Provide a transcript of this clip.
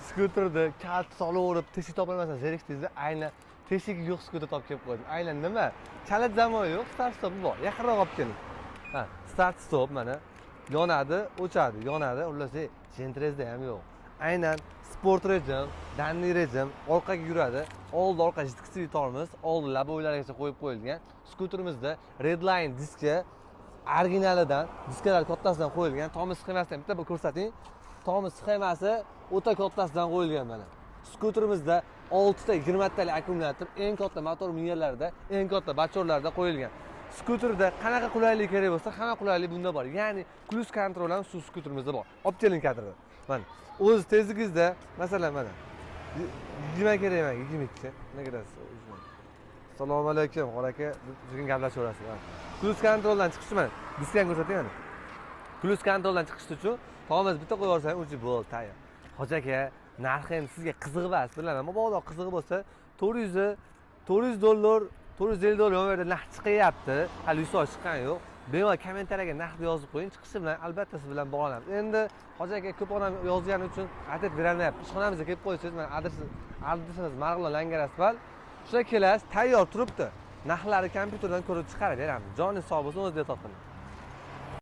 skuterni kalt solaverib teshik topolmasdan zerikdingizda aynan teshigi yo'q skuter topib kelib qo'ydim. Aynan nima? Kalit zamoni yo'q, start stop bor. Yaqinroq olib keling. Ha, start stop mana yonadi, o'chadi, yonadi. Xullas, jentrezda ham yo'q. Aynan sport rejim, danli rejim, orqaga yuradi. Old orqa jidkisi tormoz, old labo'ylargacha qo'yib qo'yilgan. Skuterimizda Redline diski originalidan, diskalar kattasidan qo'yilgan. Tormoz sxemasidan bitta bir ko'rsating. Tormoz sxemasi o'ta kattasidan qo'yilgan mana. Skuterimizda 6 ta 20 talik akkumulyator, eng katta motor miyarlarida, eng katta bachorlarda qo'yilgan. Skuterda qanaqa qulaylik kerak bo'lsa, hamma qulaylik bunda bor. Ya'ni cruise control ham shu skuterimizda bor. Olib keling kadrda. Mana o'z tezligingizda, masalan mana 20 kerak emas, 22 cha. Nima kerak? Assalomu alaykum, qora aka, bugun gaplashaverasiz. Cruise controldan chiqish mana. Diskani ko'rsating mana. Cruise controldan chiqish uchun to'g'riz bitta qo'yib yuborsang, o'zi bo'ldi, tayyor. Hoji aka, narxi endi sizga qiziq emas, bilaman. Mabodo qiziq bo'lsa, 400 dollar, 450 dollar bu yerda narx chiqyapti. Hali yusoy chiqqani yo'q. Bemalol kommentariyaga narxni yozib qo'ying, chiqishi bilan albatta siz bilan bog'lanamiz. Endi hoji aka ko'p odam yozgani uchun aytib berolmayapti. Ishxonamizga kelib qo'ysangiz, mana adresimiz Marg'ilon Langarasbal. Shuna kelasiz, tayyor turibdi. Narxlari kompyuterdan ko'rib chiqarib beramiz. Joningiz sog' bo'lsin, o'zingizga toping.